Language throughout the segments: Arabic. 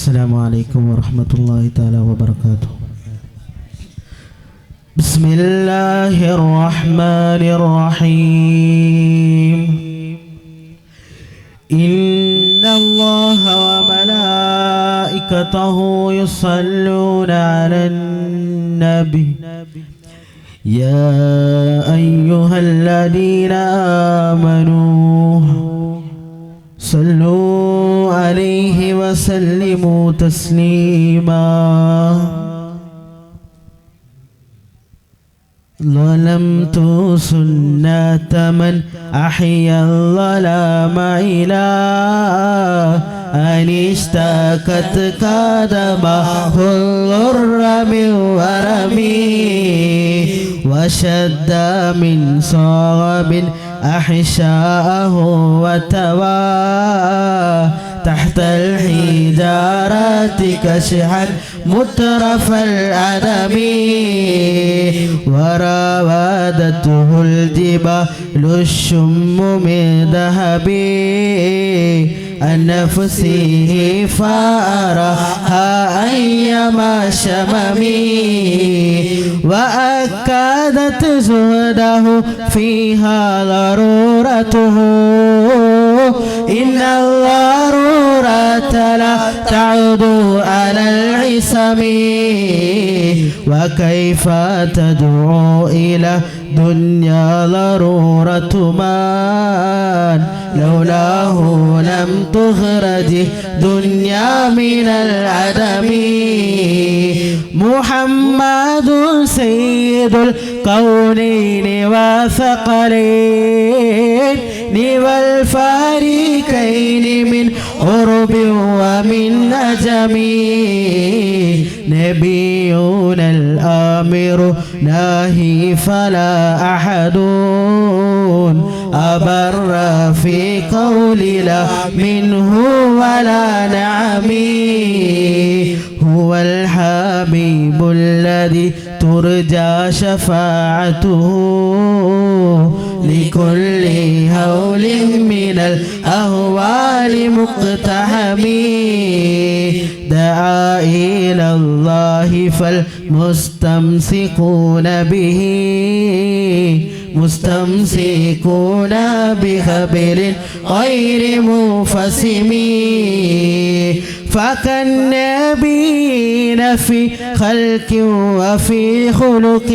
السلام عليكم ورحمة الله تعالى وبركاته. بسم الله الرحمن الرحيم. إن الله وملائكته يصلون على النبي يا أيها الذين آمنوا صلوا عليه وسلموا تسليما. ظلمت سنة من أحيا الظلام إلى أن اشتكت قدمه الضر من ورمي وشد من صغب أحشاءه وتوى تحت الحجارة كشحا مترف العدم وراودته الجبال الشم من ذهب عن نفسه فأراها أيما شممي وأكدت زهده فيها ضرورته إن الضرورة لا تعود على العصم وكيف تدعو إلى دنيا ضرورة من لولاه لم تخرج دنيا من العدم محمد سيد الكونين وثقلين والفريقين من قرب ومن نجم نبينا الآمر ناهي فلا أحد أبر في قول لا منه ولا نعم هو الحبيب الذي ترجى شفاعته لكل هول من الأهوال مقتحم دعا إلى الله فالمستمسكون به مستمسكون بخبر غير منفسم فكالنبيين في خلق وفي خلق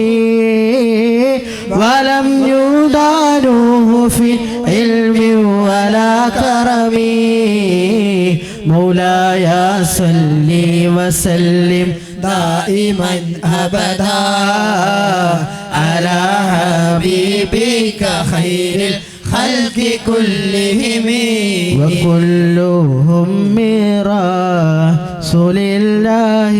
ولم يدانوه في علم ولا كرم مولاي صل وسلم دائما أبدا على حبيبك خير الخلق كلهم وكلهم من رسول الله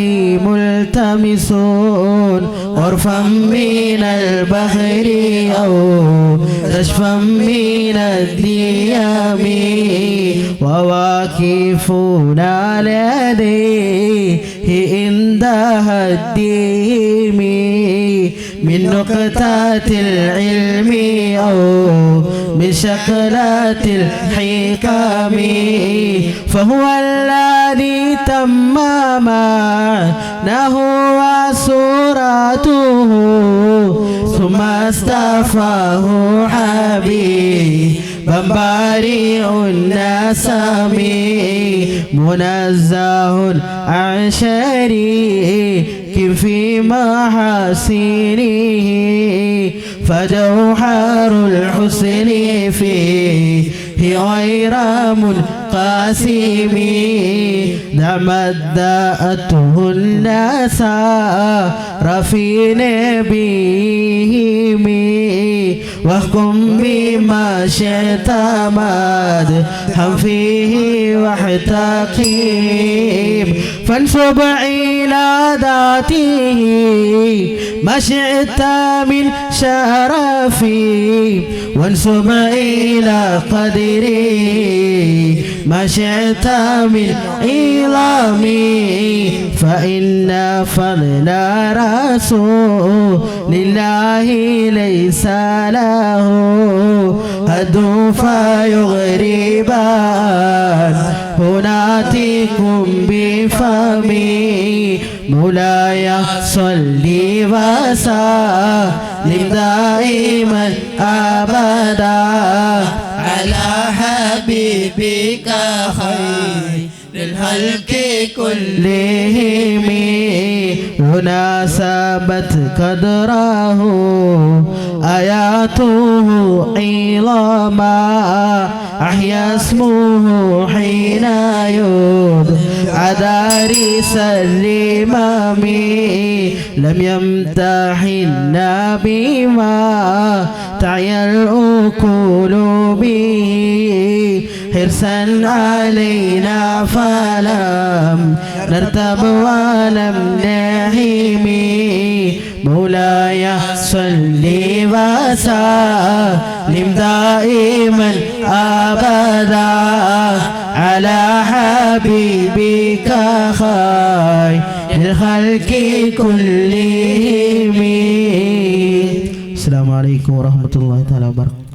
ملتمسون غرفا من البحر أو كشفا من الديام وواقفون على يديه عند الديم من نقطة العلم أو بشكلات الحكام فهو الذي تمامه وصورته ثم اصطفاه حبيبا بارئ النسم منزه عن شريك في محاسنه فجوهر الحسن فيه غير منقسم دمدأته النسار في نبيهم واحكم بما شئت مدحا فيه واحتقيم فانصب إلى ذاته ما شئت من شرفي وانصب إلى قدري ما شئت من عظام فإن فضل رسول الله ليس له هد فيغربان هناتكم بفمي مولاي صلي وسلم دائما أبدا على حبيبك خير الخلق كلهم مناسبت قدره آياته عظاما أحيا اسمه حين يدعى دارس الإمام لم يمتحنا بما تعيا العقول به حرصا علينا فلم نرتب ولم نهم مولاي صل وسلم دائما أبدا على حبيبك خير الخلق كلهم. السلام عليكم ورحمة الله تعالى وبركاته.